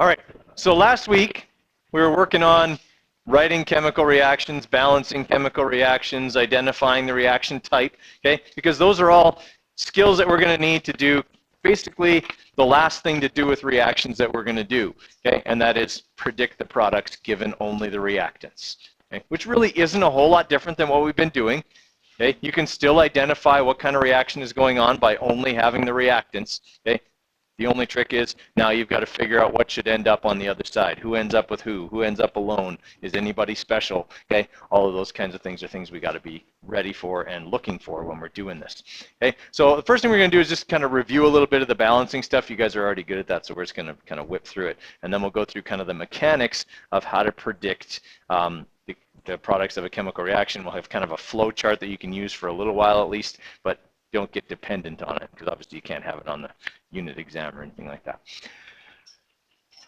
All right, so last week we were working on writing chemical reactions, balancing chemical reactions, identifying the reaction type, okay? Because those are all skills that we're going to need to do basically the last thing to do with reactions that we're going to do, okay? And that is predict the products given only the reactants, okay? Which really isn't a whole lot different than what we've been doing. Okay, you can still identify what kind of reaction is going on by only having the reactants. Okay, the only trick is now you've got to figure out what should end up on the other side. Who ends up with who ends up alone? Is anybody special? Okay, all of those kinds of things are things we got to be ready for and looking for when we're doing this. Okay, so the first thing we're going to do is just kind of review a little bit of the balancing stuff. You guys are already good at that, so we're just going to kind of whip through it, and then we'll go through kind of the mechanics of how to predict the products of a chemical reaction. We'll have kind of a flow chart that you can use for a little while at least, but don't get dependent on it, because obviously you can't have it on the unit exam or anything like that.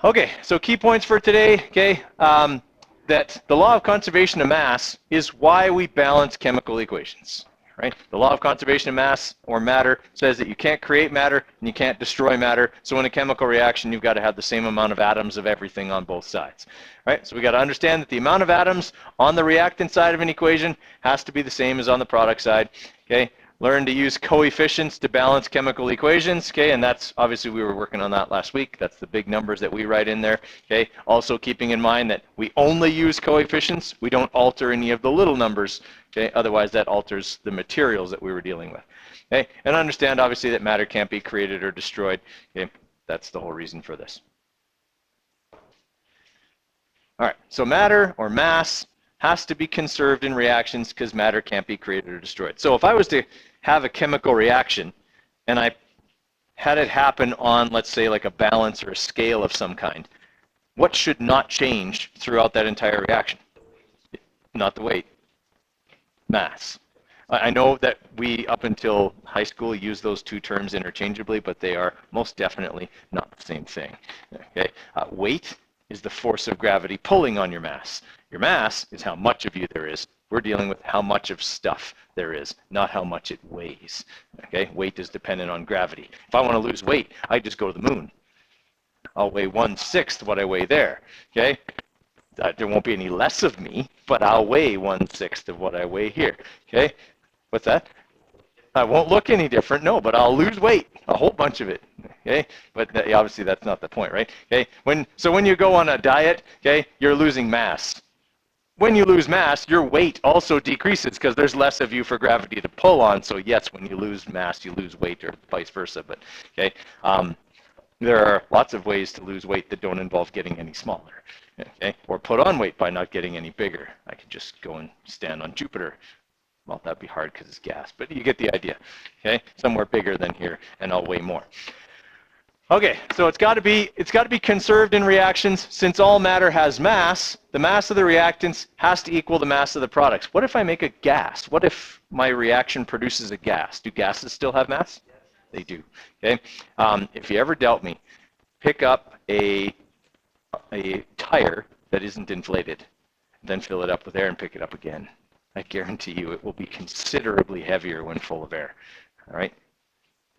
Okay, so key points for today, okay, that the law of conservation of mass is why we balance chemical equations. Right? The law of conservation of mass or matter says that you can't create matter and you can't destroy matter. So in a chemical reaction, you've got to have the same amount of atoms of everything on both sides. Right? So we got to understand that the amount of atoms on the reactant side of an equation has to be the same as on the product side. Okay? Learn to use coefficients to balance chemical equations, okay, and that's obviously we were working on that last week. That's the big numbers that we write in there, okay. Also keeping in mind that we only use coefficients, we don't alter any of the little numbers, okay, otherwise that alters the materials that we were dealing with, okay, and understand obviously that matter can't be created or destroyed, okay, that's the whole reason for this. All right, so matter or mass has to be conserved in reactions because matter can't be created or destroyed. So if I was to have a chemical reaction and I had it happen on, let's say, like a balance or a scale of some kind, what should not change throughout that entire reaction? Not the weight, mass. I know that we, up until high school, use those two terms interchangeably, but they are most definitely not the same thing. Okay, weight is the force of gravity pulling on your mass. Your mass is how much of you there is. We're dealing with how much of stuff there is, not how much it weighs. Okay, weight is dependent on gravity. If I want to lose weight, I just go to the moon. I'll weigh 1/6 what I weigh there. Okay, there won't be any less of me, but I'll weigh 1/6 of what I weigh here. Okay, what's that? I won't look any different, no, but I'll lose weight, a whole bunch of it, okay? But obviously that's not the point, right? Okay, so when you go on a diet, okay, you're losing mass. When you lose mass, your weight also decreases because there's less of you for gravity to pull on. So yes, when you lose mass, you lose weight, or vice versa. But okay, there are lots of ways to lose weight that don't involve getting any smaller, okay? Or put on weight by not getting any bigger. I could just go and stand on Jupiter. Well, that'd be hard because it's gas, but you get the idea, okay? Somewhere bigger than here, and I'll weigh more. Okay, so it's got to be conserved in reactions. Since all matter has mass, the mass of the reactants has to equal the mass of the products. What if I make a gas? What if my reaction produces a gas? Do gases still have mass? Yes. They do. Okay. If you ever doubt me, pick up a tire that isn't inflated, then fill it up with air and pick it up again. I guarantee you it will be considerably heavier when full of air. All right?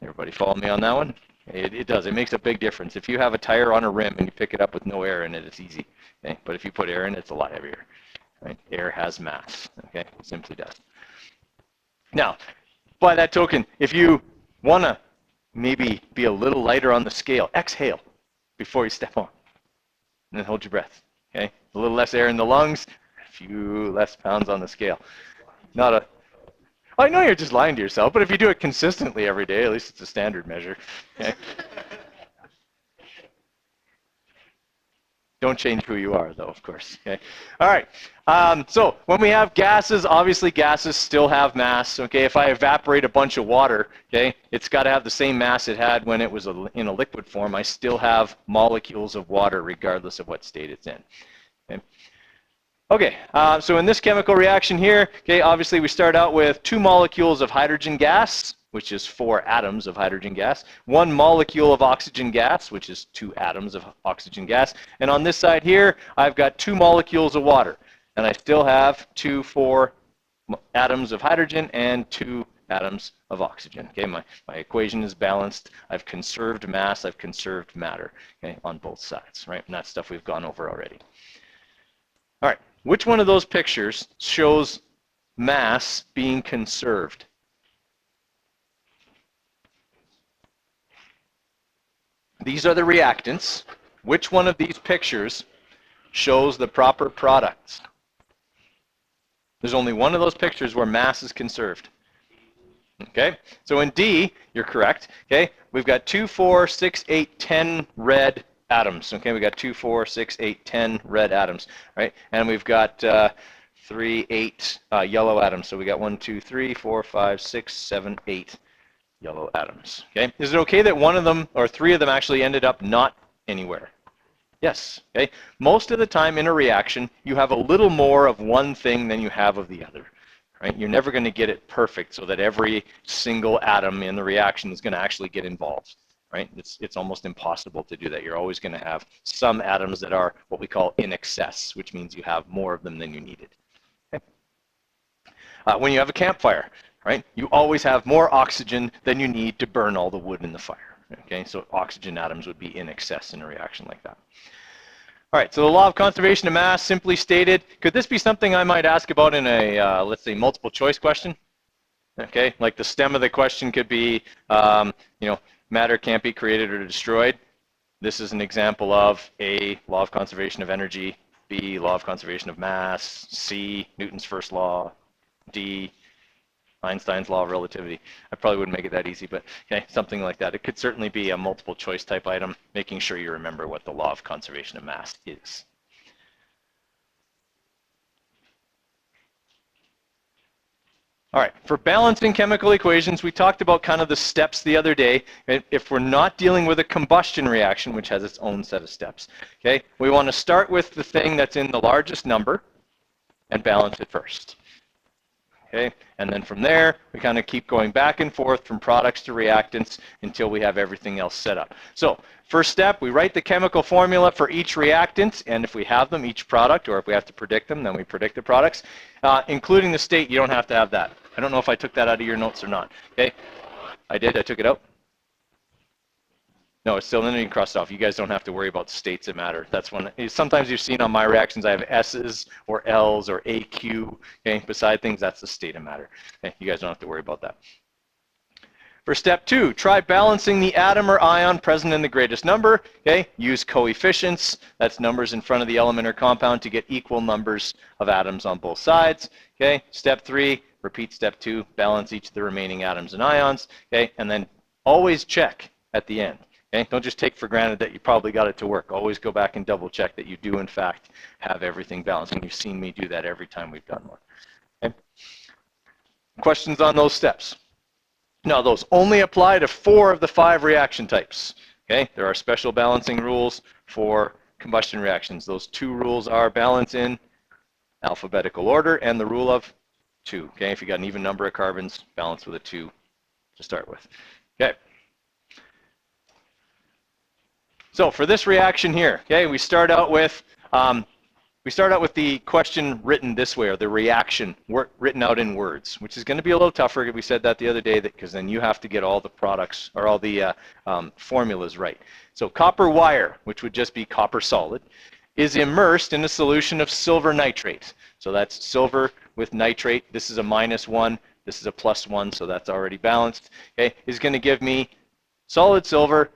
Everybody follow me on that one? It does. It makes a big difference. If you have a tire on a rim and you pick it up with no air in it, it's easy. Okay? But if you put air in it, it's a lot heavier. Right? Air has mass. Okay? It simply does. Now, by that token, if you want to maybe be a little lighter on the scale, exhale before you step on. And then hold your breath. Okay? A little less air in the lungs, a few less pounds on the scale. Not a I know you're just lying to yourself, but if you do it consistently every day, at least it's a standard measure. Okay? Don't change who you are, though, of course. Okay. All right. So when we have gases, obviously gases still have mass. Okay. If I evaporate a bunch of water, okay, it's got to have the same mass it had when it was in a liquid form. I still have molecules of water, regardless of what state it's in. Okay. Okay, so in this chemical reaction here, okay, obviously we start out with 2 molecules of hydrogen gas, which is 4 atoms of hydrogen gas, 1 molecule of oxygen gas, which is 2 atoms of oxygen gas, and on this side here, I've got 2 molecules of water, and I still have 4 atoms of hydrogen and 2 atoms of oxygen. Okay, my equation is balanced. I've conserved mass, I've conserved matter, okay, on both sides, right? And that's stuff we've gone over already. All right, which one of those pictures shows mass being conserved? These are the reactants. Which one of these pictures shows the proper products? There's only one of those pictures where mass is conserved. Okay, so in D, you're correct. Okay, we've got 2, 4, 6, 8, 10 red atoms. Okay, we got 2, 4, 6, 8, 10 red atoms, right? And we've got 3, 8 yellow atoms. So we got 1, 2, 3, 4, 5, 6, 7, 8 yellow atoms. Okay, is it okay that one of them or 3 of them actually ended up not anywhere? Yes. Okay, most of the time in a reaction, you have a little more of one thing than you have of the other. Right? You're never going to get it perfect so that every single atom in the reaction is going to actually get involved. Right? It's almost impossible to do that. You're always going to have some atoms that are what we call in excess, which means you have more of them than you needed. Okay? When you have a campfire, right, you always have more oxygen than you need to burn all the wood in the fire. Okay, so oxygen atoms would be in excess in a reaction like that. All right, so the law of conservation of mass, simply stated. Could this be something I might ask about in a, let's say, multiple choice question? Okay, like the stem of the question could be, matter can't be created or destroyed. This is an example of A, law of conservation of energy, B, law of conservation of mass, C, Newton's first law, D, Einstein's law of relativity. I probably wouldn't make it that easy, but okay, something like that. It could certainly be a multiple choice type item, making sure you remember what the law of conservation of mass is. All right, for balancing chemical equations, we talked about kind of the steps the other day. If we're not dealing with a combustion reaction, which has its own set of steps, okay, we want to start with the thing that's in the largest number and balance it first. Okay, and then from there, we kind of keep going back and forth from products to reactants until we have everything else set up. So first step, we write the chemical formula for each reactant, and if we have them, each product, or if we have to predict them, then we predict the products. Including the state, you don't have to have that. I don't know if I took that out of your notes or not. Okay, I did, I took it out. No, it's still in, you can cross it off. You guys don't have to worry about states that matter. That's one. Sometimes you've seen on my reactions, I have S's or L's or AQ. Okay, beside things, that's the state of matter. Okay, you guys don't have to worry about that. For step 2, try balancing the atom or ion present in the greatest number. Okay, use coefficients. That's numbers in front of the element or compound to get equal numbers of atoms on both sides. Okay, step 3, repeat step 2, balance each of the remaining atoms and ions. Okay, and then always check at the end. Okay? Don't just take for granted that you probably got it to work. Always go back and double check that you do in fact have everything balanced. And you've seen me do that every time we've done one. Okay? Questions on those steps? Now those only apply to 4 of the 5 reaction types. Okay? There are special balancing rules for combustion reactions. Those 2 rules are balance in alphabetical order and the rule of 2. Okay? If you got an even number of carbons, balance with a 2 to start with. Okay. So for this reaction here, okay, we start out with the question written this way, or the reaction written out in words, which is going to be a little tougher. We said that the other day, because then you have to get all the products or all the formulas right. So copper wire, which would just be copper solid, is immersed in a solution of silver nitrate. So that's silver with nitrate. This is a -1. This is a +1, so that's already balanced. Okay, is going to give me solid silver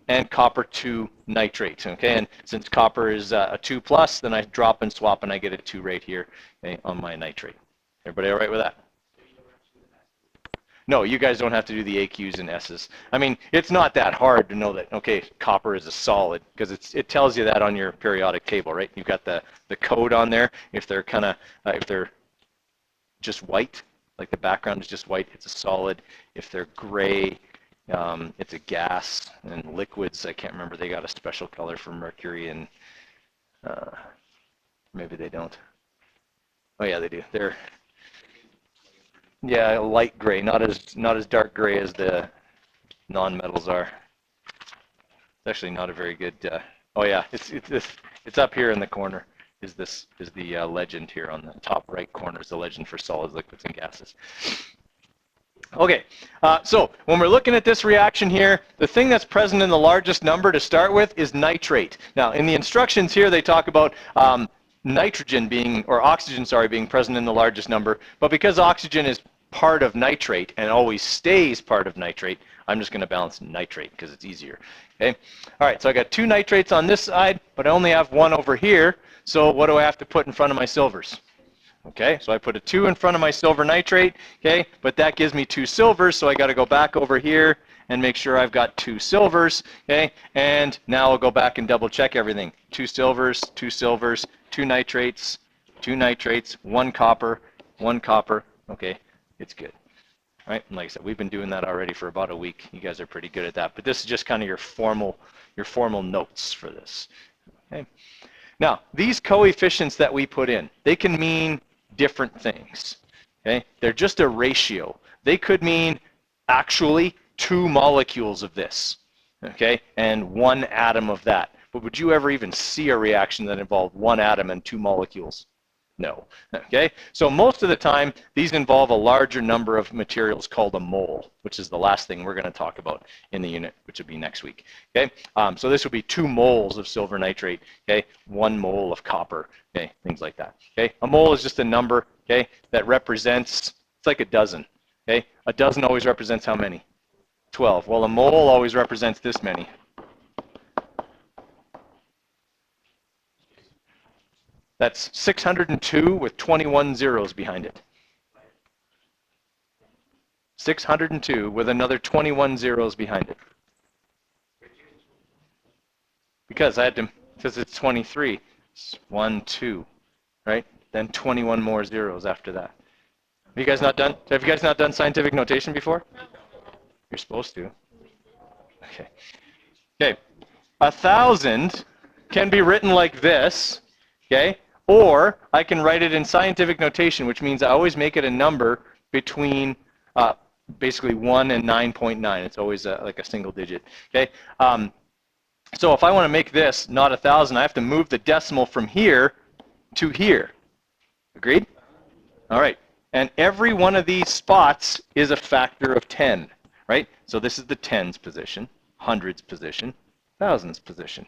and copper 2 nitrate. Okay, and since copper is a 2+, then I drop and swap and I get a 2 right here, okay, on my nitrate. Everybody all right with that? No, you guys don't have to do the AQs and S's. I mean, it's not that hard to know that, okay, copper is a solid, because it tells you that on your periodic table, right? You've got the code on there. If they're kind of, if they're just white, like the background is just white, it's a solid. If they're gray, it's a gas. And liquids, I can't remember, they got a special color for mercury, and maybe they don't. Oh yeah, they do. They're, yeah, light gray, not as dark gray as the non-metals are. It's actually not a very good. Oh yeah, it's up here in the corner. Is the legend here on the top right corner is the legend for solids, liquids, and gases. Okay, so when we're looking at this reaction here, the thing that's present in the largest number to start with is nitrate. Now, in the instructions here, they talk about nitrogen being, or oxygen, sorry, being present in the largest number. But because oxygen is part of nitrate and always stays part of nitrate, I'm just going to balance nitrate because it's easier. Okay. All right, so I got 2 nitrates on this side, but I only have 1 over here. So what do I have to put in front of my silvers? Okay, so I put a 2 in front of my silver nitrate, okay, but that gives me 2 silvers, so I got to go back over here and make sure I've got 2 silvers, okay, and now I'll go back and double check everything. 2 silvers, 2 silvers, 2 nitrates, 2 nitrates, 1 copper, 1 copper, okay, it's good. All right, and like I said, we've been doing that already for about a week. You guys are pretty good at that, but this is just kind of your formal notes for this, okay. Now, these coefficients that we put in, they can mean different things. Okay? They're just a ratio. They could mean actually 2 molecules of this, okay, and 1 atom of that. But would you ever even see a reaction that involved 1 atom and 2 molecules? No. Okay? So most of the time, these involve a larger number of materials called a mole, which is the last thing we're going to talk about in the unit, which will be next week. Okay? So this would be 2 moles of silver nitrate, okay? 1 mole of copper, okay? Things like that. Okay? A mole is just a number, okay, that represents, it's like a dozen. Okay? A dozen always represents how many? 12. Well, a mole always represents this many. That's 602 with 21 zeros behind it. 602 with another 21 zeros behind it. Because I had to, because it's 23. It's 1, 2, right? Then 21 more zeros after that. Have you guys not done scientific notation before? You're supposed to. Okay. Okay. 1,000 can be written like this, okay? Or I can write it in scientific notation, which means I always make it a number between basically 1 and 9.9. It's always like a single digit, okay? So if I want to make this not 1,000, I have to move the decimal from here to here. Agreed? All right. And every one of these spots is a factor of 10, right? So this is the tens position, hundreds position, thousands position,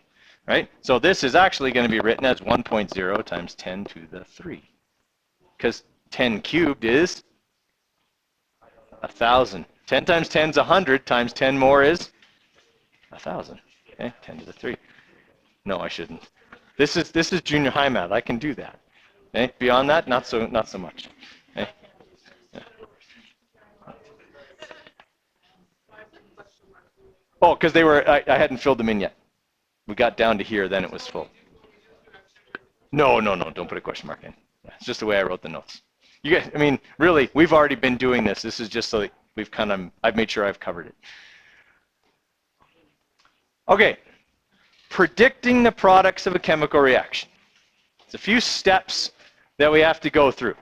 right? So this is actually going to be written as 1.0 times 10 to the 3. Because 10 cubed is 1,000. 10 times 10 is 100, times 10 more is 1,000. Okay, 10 to the 3. No, I shouldn't. This is junior high math. I can do that. Okay? Beyond that, not so much. Okay? Yeah. Oh, because I hadn't filled them in yet. We got down to here, then it was full. No, don't put a question mark in. It's just the way I wrote the notes. You guys, I mean, really, we've already been doing this. This is just so that I've made sure I've covered it. Okay, predicting the products of a chemical reaction. It's a few steps that we have to go through.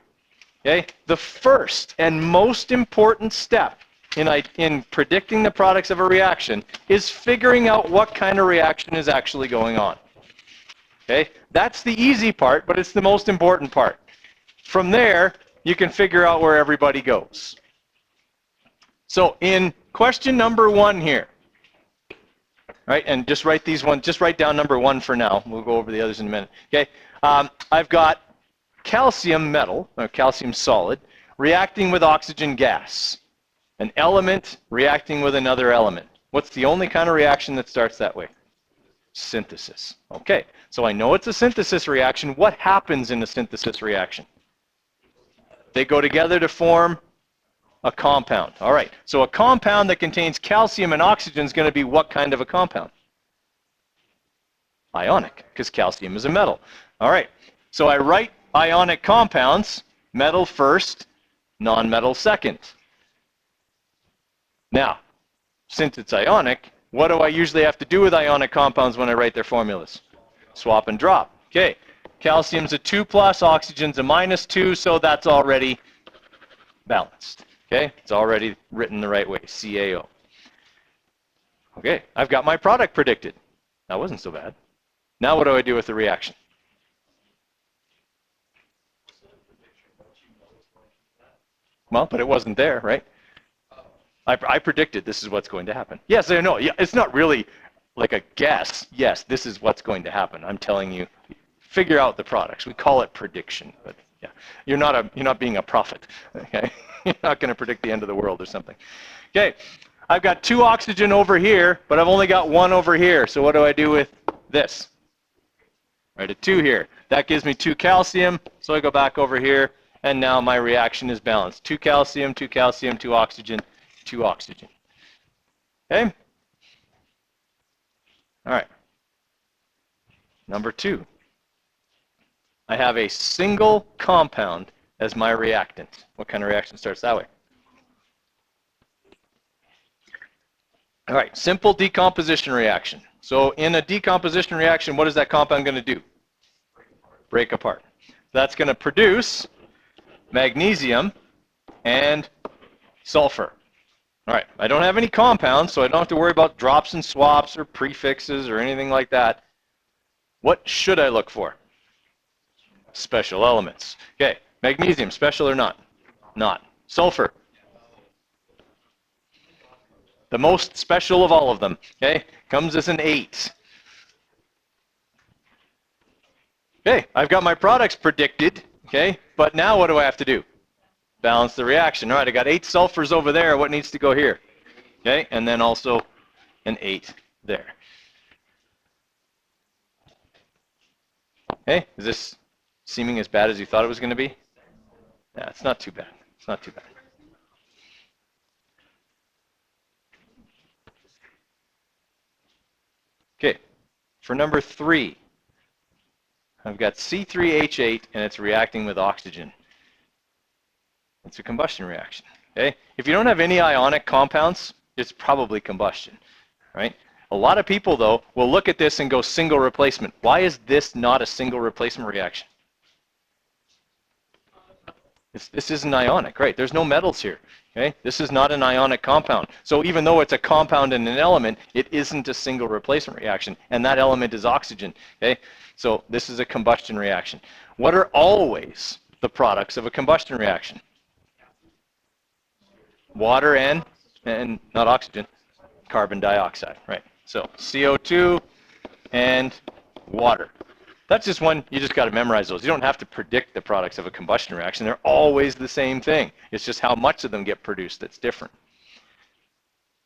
Okay, the first and most important step in predicting the products of a reaction is figuring out what kind of reaction is actually going on. Okay, that's the easy part, but it's the most important part. From there, you can figure out where everybody goes. So in question number 1 here, right, and just write down number 1 for now. We'll go over the others in a minute. Okay, I've got calcium metal, or calcium solid, reacting with oxygen gas. An element reacting with another element. What's the only kind of reaction that starts that way? Synthesis. Okay, so I know it's a synthesis reaction. What happens in a synthesis reaction? They go together to form a compound. All right, so a compound that contains calcium and oxygen is going to be what kind of a compound? Ionic, because calcium is a metal. All right, so I write ionic compounds, metal first, non-metal second. Now, since it's ionic, what do I usually have to do with ionic compounds when I write their formulas? Swap and drop. Okay, calcium's a 2+, oxygen's a -2, so that's already balanced. Okay, it's already written the right way, CaO. Okay, I've got my product predicted. That wasn't so bad. Now what do I do with the reaction? Well, but it wasn't there, right? I predicted this is what's going to happen. Yes, I know. Yeah, it's not really like a guess. Yes, this is what's going to happen. I'm telling you, figure out the products. We call it prediction, but yeah, you're not being a prophet. Okay, you're not going to predict the end of the world or something. Okay, I've got 2 oxygen over here, but I've only got 1 over here. So what do I do with this? Write a 2 here. That gives me 2 calcium. So I go back over here, and now my reaction is balanced. 2 calcium, 2 calcium, 2 oxygen, 2 oxygen. Okay? All right. Number 2. I have a single compound as my reactant. What kind of reaction starts that way? All right, simple decomposition reaction. So in a decomposition reaction, what is that compound going to do? Break apart. That's going to produce magnesium and sulfur. All right, I don't have any compounds, so I don't have to worry about drops and swaps or prefixes or anything like that. What should I look for? Special elements. Okay, magnesium, special or not? Not. Sulfur. The most special of all of them. Okay, comes as an 8. Okay, I've got my products predicted. Okay, but now what do I have to do? Balance the reaction. All right, I got 8 sulfurs over there. What needs to go here? Okay, and then also an 8 there. Okay, is this seeming as bad as you thought it was going to be? Yeah, it's not too bad. It's not too bad. Okay, for number 3, I've got C3H8 and it's reacting with oxygen. It's a combustion reaction. Okay, if you don't have any ionic compounds, it's probably combustion, right? A lot of people, though, will look at this and go single replacement. Why is this not a single replacement reaction? This isn't ionic, right? There's no metals here. Okay, this is not an ionic compound. So even though it's a compound and an element, it isn't a single replacement reaction, and that element is oxygen. Okay, so this is a combustion reaction. What are always the products of a combustion reaction? Water and not oxygen, carbon dioxide, right? So CO2 and water. That's just one, you just got to memorize those. You don't have to predict the products of a combustion reaction. They're always the same thing. It's just how much of them get produced that's different.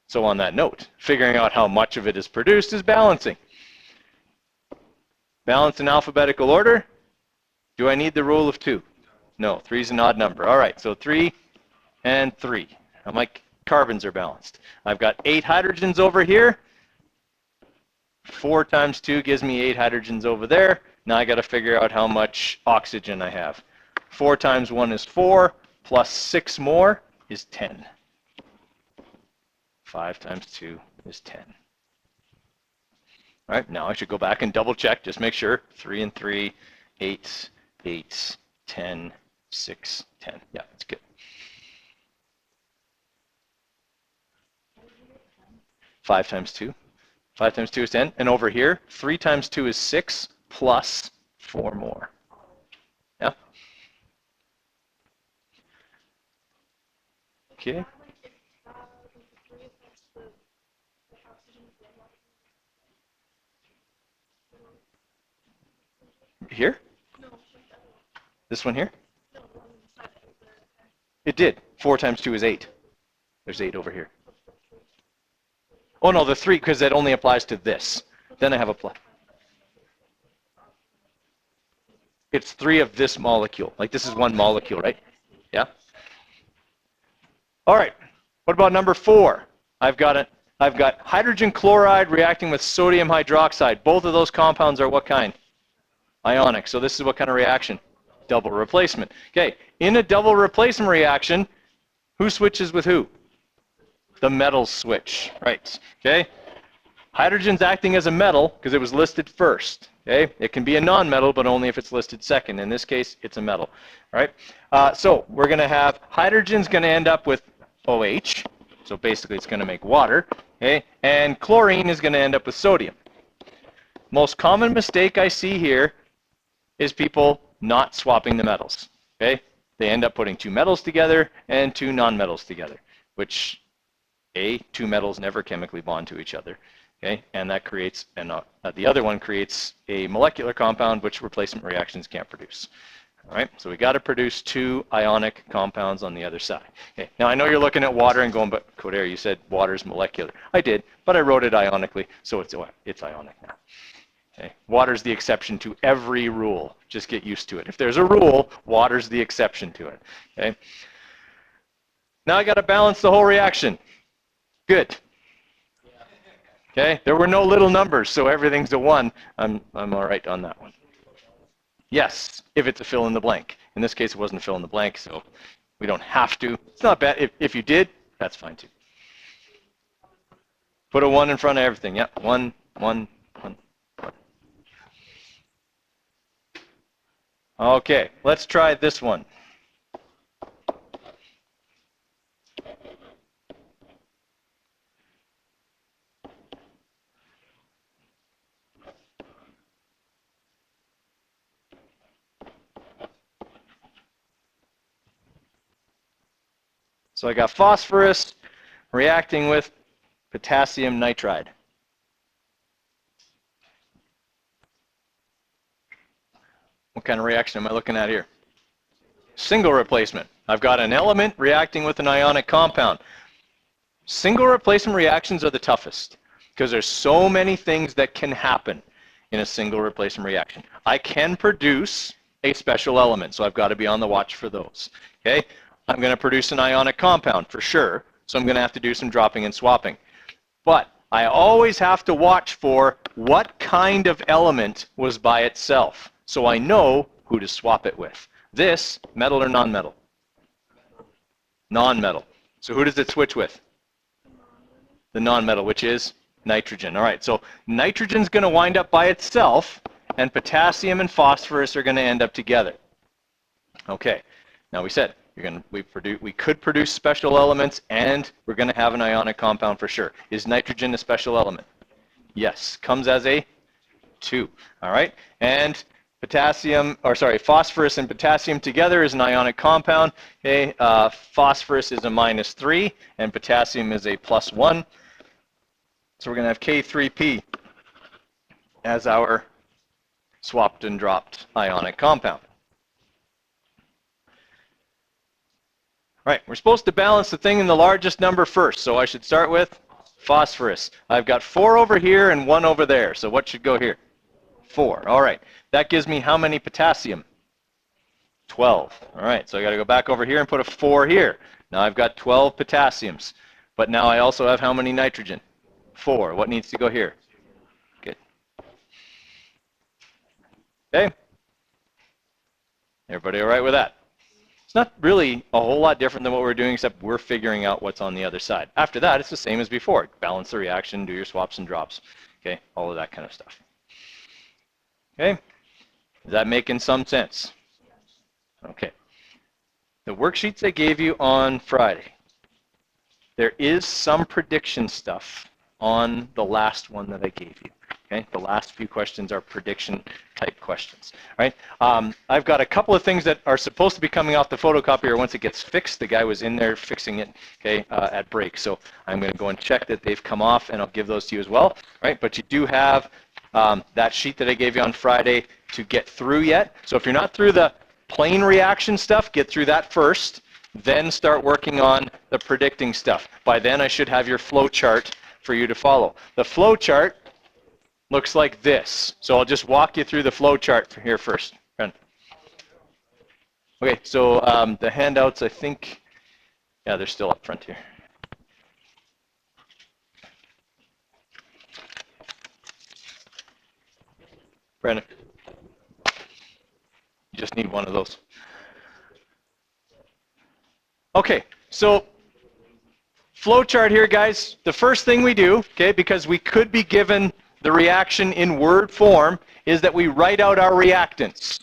So on that note, figuring out how much of it is produced is balancing. Balance in alphabetical order. Do I need the rule of 2? No, 3 is an odd number. All right, so 3 and 3. Now my carbons are balanced. I've got 8 hydrogens over here. 4 times 2 gives me 8 hydrogens over there. Now I got to figure out how much oxygen I have. 4 times 1 is 4, plus 6 more is 10. 5 times 2 is 10. All right, now I should go back and double check, just make sure. 3 and 3, 8, 8, 10, 6, 10. Yeah, that's good. 5 times 2. 5 times 2 is 10. And over here, 3 times 2 is 6, plus 4 more. Yeah? Okay. Here? This one here? It did. 4 times 2 is 8. There's 8 over here. Oh no, the 3, because that only applies to this. Then I have a plus. It's 3 of this molecule. Like this is one molecule, right? Yeah? All right. What about number 4? I've got hydrogen chloride reacting with sodium hydroxide. Both of those compounds are what kind? Ionic. So this is what kind of reaction? Double replacement. Okay. In a double replacement reaction, who switches with who? The metals switch, right? Okay. Hydrogen's acting as a metal because it was listed first. Okay. It can be a non-metal, but only if it's listed second. In this case, it's a metal. All right. So we're going to have hydrogen's going to end up with OH. So basically, it's going to make water. Okay. And chlorine is going to end up with sodium. Most common mistake I see here is people not swapping the metals. Okay. They end up putting 2 metals together and 2 non-metals together, which two metals never chemically bond to each other. Okay, and that creates, and the other one creates a molecular compound which replacement reactions can't produce. All right, so we got to produce two ionic compounds on the other side. Okay, now I know you're looking at water and going, but Coder, you said water's molecular. I did, but I wrote it ionically, so it's ionic now. Okay, water's the exception to every rule. Just get used to it. If there's a rule, water's the exception to it. Okay. Now I got to balance the whole reaction. Good. Okay, there were no little numbers, so everything's a 1. I'm all right on that one. Yes, if it's a fill in the blank. In this case, it wasn't a fill in the blank, so we don't have to. It's not bad. If you did, that's fine too. Put a 1 in front of everything. Yep, 1, 1, 1, 1. Okay, let's try this one. So I got phosphorus reacting with potassium nitride. What kind of reaction am I looking at here? Single replacement. I've got an element reacting with an ionic compound. Single replacement reactions are the toughest because there's so many things that can happen in a single replacement reaction. I can produce a special element, so I've got to be on the watch for those. Okay? I'm going to produce an ionic compound for sure, so I'm going to have to do some dropping and swapping. But I always have to watch for what kind of element was by itself, so I know who to swap it with. This, metal or non-metal? Non-metal. So who does it switch with? The non-metal, which is nitrogen. All right, so nitrogen's going to wind up by itself, and potassium and phosphorus are going to end up together. Okay, now we said we could produce special elements, and we're going to have an ionic compound for sure. Is nitrogen a special element? Yes, comes as a 2. All right, and phosphorus and potassium together is an ionic compound. Okay, phosphorus is a -3, and potassium is a +1. So we're going to have K3P as our swapped and dropped ionic compound. Right, we're supposed to balance the thing in the largest number first, so I should start with phosphorus. I've got 4 over here and 1 over there, so what should go here? 4. All right, that gives me how many potassium? 12. All right, so I got to go back over here and put a 4 here. Now I've got 12 potassiums, but now I also have how many nitrogen? 4. What needs to go here? Good. Okay. Everybody all right with that? It's not really a whole lot different than what we're doing, except we're figuring out what's on the other side. After that, it's the same as before. Balance the reaction, do your swaps and drops. Okay, all of that kind of stuff. Okay, is that making some sense? Okay. The worksheets I gave you on Friday, there is some prediction stuff on the last one that I gave you. Okay, the last few questions are prediction type questions. All right, I've got a couple of things that are supposed to be coming off the photocopier once it gets fixed. The guy was in there fixing it, okay, at break. So I'm going to go and check that they've come off, and I'll give those to you as well. All right, but you do have that sheet that I gave you on Friday to get through yet. So if you're not through the plain reaction stuff, get through that first, then start working on the predicting stuff. By then I should have your flow chart for you to follow. The flow chart looks like this. So I'll just walk you through the flow chart here first. Okay, so the handouts, I think, yeah, they're still up front here. Brandon, you just need one of those. Okay, so flow chart here, guys. The first thing we do, okay, because we could be given the reaction in word form, is that we write out our reactants.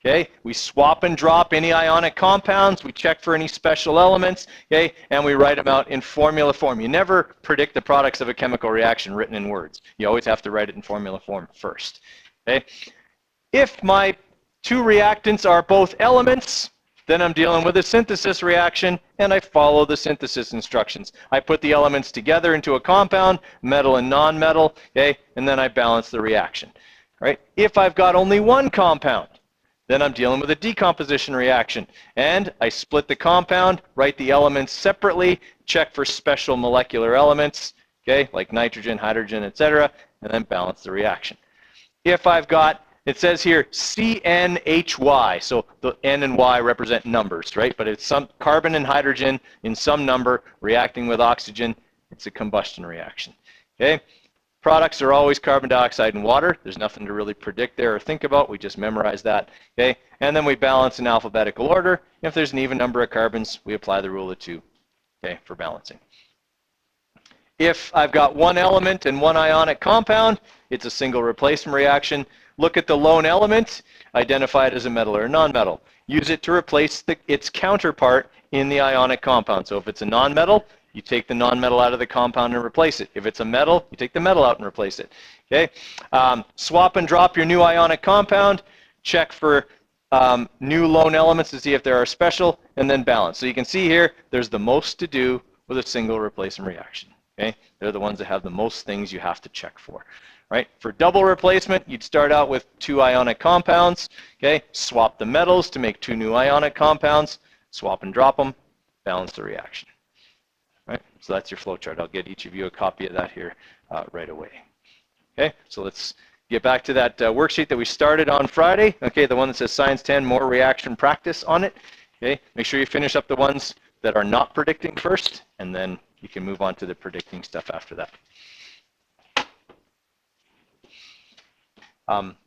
Okay, we swap and drop any ionic compounds, we check for any special elements, okay, and we write them out in formula form. You never predict the products of a chemical reaction written in words. You always have to write it in formula form first. Okay, if my two reactants are both elements, Then I'm dealing with a synthesis reaction, and I follow the synthesis instructions. I put the elements together into a compound, metal and non-metal, okay, and then I balance the reaction. Right? If I've got only one compound, then I'm dealing with a decomposition reaction, and I split the compound, write the elements separately, check for special molecular elements, okay, like nitrogen, hydrogen, etc., and then balance the reaction. If I've got, it says here CNHY, so the N and Y represent numbers, right? But it's some carbon and hydrogen in some number reacting with oxygen. It's a combustion reaction, okay? Products are always carbon dioxide and water. There's nothing to really predict there or think about. We just memorize that, okay? And then we balance in alphabetical order. If there's an even number of carbons, we apply the rule of 2, okay, for balancing. If I've got one element and one ionic compound, it's a single replacement reaction. Look at the lone element, identify it as a metal or a nonmetal. Use it to replace its counterpart in the ionic compound. So if it's a nonmetal, you take the nonmetal out of the compound and replace it. If it's a metal, you take the metal out and replace it. Okay? Swap and drop your new ionic compound. Check for new lone elements to see if there are special, and then balance. So you can see here, there's the most to do with a single replacement reaction. Okay? They're the ones that have the most things you have to check for. Right? For double replacement, you'd start out with 2 ionic compounds. Okay? Swap the metals to make 2 new ionic compounds. Swap and drop them. Balance the reaction. Right? So that's your flow chart. I'll get each of you a copy of that here right away. Okay? So let's get back to that worksheet that we started on Friday. Okay? The one that says Science 10, more reaction practice on it. Okay? Make sure you finish up the ones that are not predicting first, and then you can move on to the predicting stuff after that.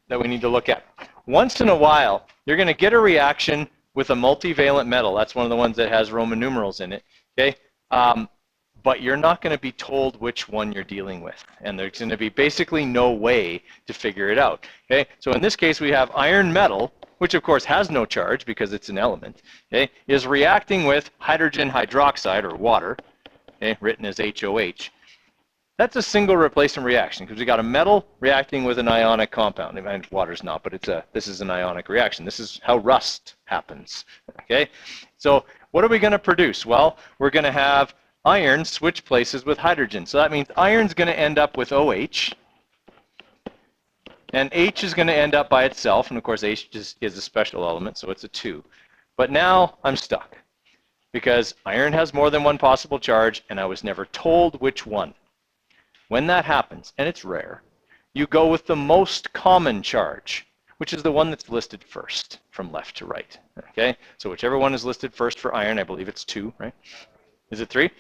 That we need to look at. Once in a while, you're going to get a reaction with a multivalent metal. That's one of the ones that has Roman numerals in it. Okay? But you're not going to be told which one you're dealing with. And there's going to be basically no way to figure it out. Okay? So in this case, we have iron metal, which of course has no charge because it's an element, okay, is reacting with hydrogen hydroxide, or water, okay, written as HOH. That's a single replacement reaction because we got a metal reacting with an ionic compound. I mean, water's not, but this is an ionic reaction. This is how rust happens. Okay, so what are we going to produce? Well, we're going to have iron switch places with hydrogen. So that means iron's going to end up with OH, and H is going to end up by itself. And of course, H is a special element, so it's a 2. But now I'm stuck because iron has more than one possible charge, and I was never told which one. When that happens, and it's rare, you go with the most common charge, which is the one that's listed first from left to right. Okay, so whichever one is listed first for iron, I believe it's 2, right? Is it 3?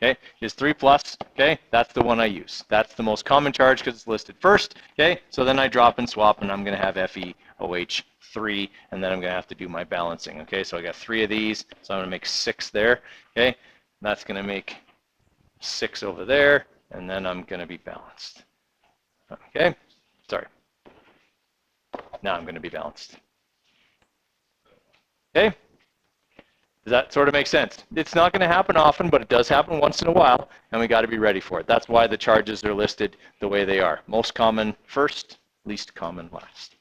Okay, is 3 plus, okay, that's the one I use. That's the most common charge because it's listed first, okay? So then I drop and swap, and I'm going to have FeOH 3, and then I'm going to have to do my balancing, okay? So I got 3 of these, so I'm going to make 6 there, okay? That's going to make 6 over there, and then I'm going to be balanced. Okay, sorry. Now I'm going to be balanced. Okay, does that sort of make sense? It's not going to happen often, but it does happen once in a while, and we got to be ready for it. That's why the charges are listed the way they are. Most common first, least common last.